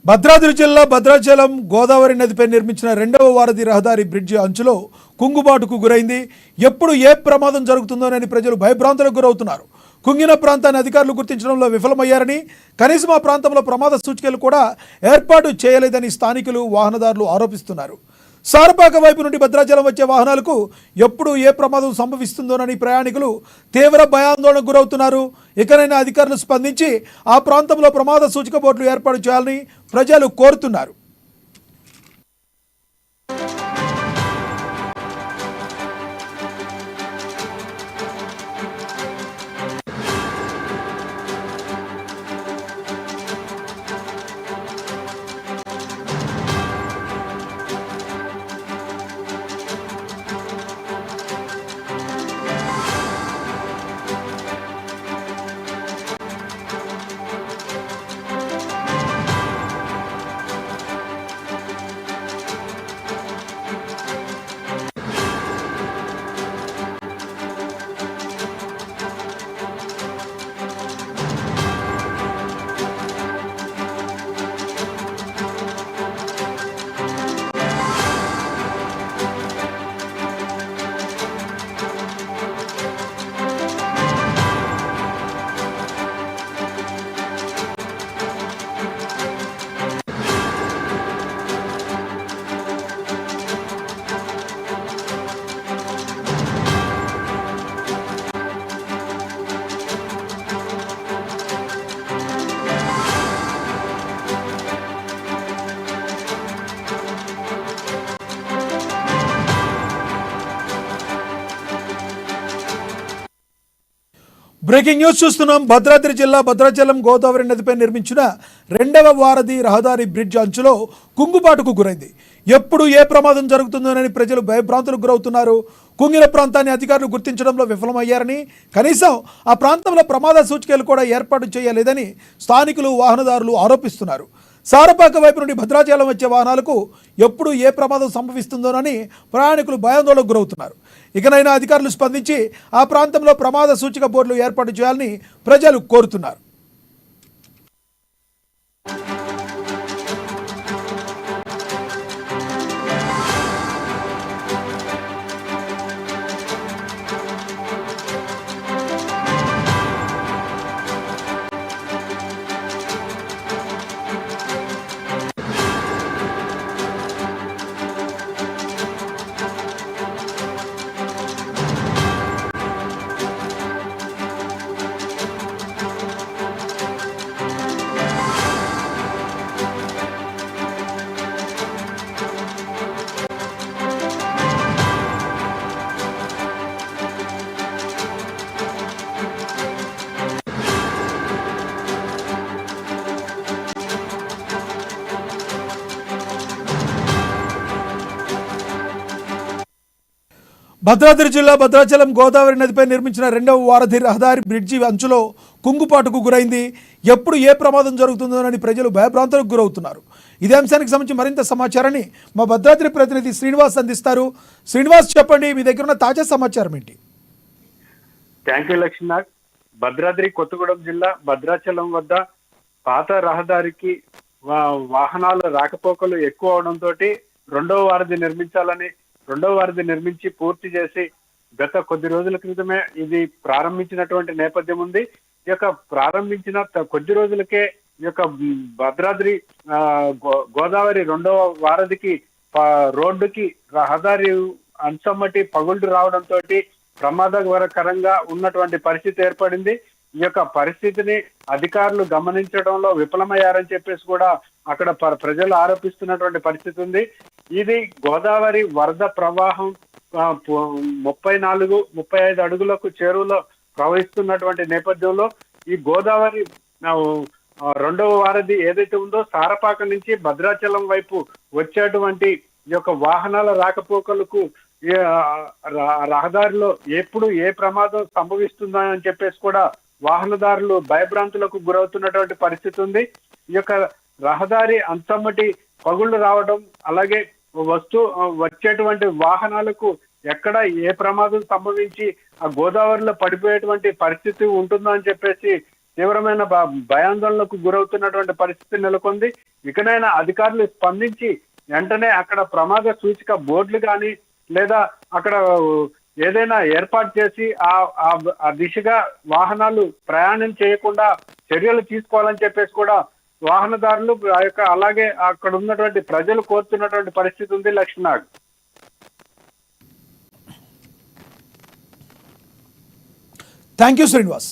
భద్రాద్రి జిల్లా భద్రాచలం గోదావరి నదిపై నిర్మించిన రెండవ వారధి రహదారి బ్రిడ్జి అంచులో కుంగుబాటుకు గురైంది. ఎప్పుడు ఏ ప్రమాదం జరుగుతుందోనని ప్రజలు భయభ్రాంతులకు గురవుతున్నారు. కుంగిన ప్రాంతాన్ని అధికారులు గుర్తించడంలో విఫలమయ్యారని, కనీసం ఆ ప్రాంతంలో ప్రమాద సూచికలు కూడా ఏర్పాటు చేయలేదని స్థానికులు, వాహనదారులు ఆరోపిస్తున్నారు. సారపాక వైపు నుండి భద్రాచలం వచ్చే వాహనాలకు ఎప్పుడు ఏ ప్రమాదం సంభవిస్తుందోనని ప్రయాణికులు తీవ్ర భయాందోళనకు గురవుతున్నారు. ఇకనైనా అధికారులు స్పందించి ఆ ప్రాంతంలో ప్రమాద సూచిక బోర్డులు ఏర్పాటు చేయాలని ప్రజలు కోరుతున్నారు. బ్రేకింగ్ న్యూస్ చూస్తున్నాం. భద్రాద్రి జిల్లా భద్రాచలం గోదావరి నదిపై నిర్మించిన రెండవ వారధి రహదారి బ్రిడ్జ్ అంచులో కుంగుబాటుకు గురైంది. ఎప్పుడు ఏ ప్రమాదం జరుగుతుందోనని ప్రజలు భయభ్రాంతులకు గురవుతున్నారు. కుంగిన ప్రాంతాన్ని అధికారులు గుర్తించడంలో విఫలమయ్యారని, కనీసం ఆ ప్రాంతంలో ప్రమాద సూచికలు కూడా ఏర్పాటు చేయలేదని స్థానికులు, వాహనదారులు ఆరోపిస్తున్నారు. సారపాక వైపు నుండి భద్రాచలం వచ్చే వాహనాలకు ఎప్పుడు ఏ ప్రమాదం సంభవిస్తుందోనని ప్రయాణికులు భయాందోళనకు గురవుతున్నారు. ఇకనైనా అధికారులు స్పందించి ఆ ప్రాంతంలో ప్రమాద సూచిక బోర్డులు ఏర్పాటు చేయాలని ప్రజలు కోరుతున్నారు. భద్రాద్రి జిల్లా భద్రాచలం గోదావరి నదిపై నిర్మించిన రెండవ వారధి రహదారి బ్రిడ్జి అంచులో కుంగుపాటుకు గురైంది. ఎప్పుడు ఏ ప్రమాదం జరుగుతుందోనని ప్రజలు భయభ్రాంతులకు గురవుతున్నారు. ఇదే అంశానికి సంబంధించి మరింత సమాచారాన్ని మా భద్రాద్రి ప్రతినిధి శ్రీనివాస్ అందిస్తారు. శ్రీనివాస్, చెప్పండి, మీ దగ్గర ఉన్న తాజా సమాచారం ఏంటి? Thank you Lakshminath. భద్రాద్రి కొత్తగూడెం జిల్లా భద్రాచలం వద్ద పాత రహదారికి వాహనాల రాకపోకలు ఎక్కువ అవడంతో రెండవ వారధి నిర్మించి పూర్తి చేసి గత కొద్ది రోజుల క్రితమే ఇది ప్రారంభించినటువంటి నేపథ్యం ఉంది. ఈ యొక్క ప్రారంభించిన కొద్ది రోజులకే ఈ యొక్క భద్రాద్రి గోదావరి రెండవ వారధికి రోడ్డుకి రహదారి అంచమ్మటి పగుళ్లు రావడంతో ప్రమాదకరంగా ఉన్నటువంటి పరిస్థితి ఏర్పడింది. ఈ యొక్క పరిస్థితిని అధికారులు గమనించడంలో విఫలమయ్యారని చెప్పేసి కూడా అక్కడ ప్రజలు ఆరోపిస్తున్నటువంటి పరిస్థితి ఉంది. ఇది గోదావరి వరద ప్రవాహం 34-35 అడుగులకు చేరువలో ప్రవహిస్తున్నటువంటి నేపథ్యంలో ఈ గోదావరి రెండవ వారధి ఏదైతే ఉందో సారపాక నుంచి భద్రాచలం వైపు వచ్చేటువంటి ఈ యొక్క వాహనాల రాకపోకలకు రహదారిలో ఎప్పుడు ఏ ప్రమాదం సంభవిస్తుందా అని చెప్పేసి కూడా వాహనదారులు భయభ్రాంతులకు గురవుతున్నటువంటి పరిస్థితి ఉంది. ఈ యొక్క రహదారి అంతమ్మటి పగుళ్లు రావడం, అలాగే వచ్చేటువంటి వాహనాలకు ఎక్కడ ఏ ప్రమాదం సంభవించి ఆ గోదావరిలో పడిపోయేటువంటి పరిస్థితి ఉంటుందో అని చెప్పేసి తీవ్రమైన భయాందోళనకు గురవుతున్నటువంటి పరిస్థితి నెలకొంది. ఇకనైనా అధికారులు స్పందించి వెంటనే అక్కడ ప్రమాద సూచిక బోర్డులు కానీ లేదా అక్కడ ఏదైనా ఏర్పాటు చేసి ఆ దిశగా వాహనాలు ప్రయాణం చేయకుండా చర్యలు తీసుకోవాలని చెప్పేసి కూడా వాహనదారులు అలాగే అక్కడ ఉన్నటువంటి ప్రజలు కోరుతున్నటువంటి పరిస్థితి ఉంది. లక్ష్మీనాగ్. Thank you Srinivas.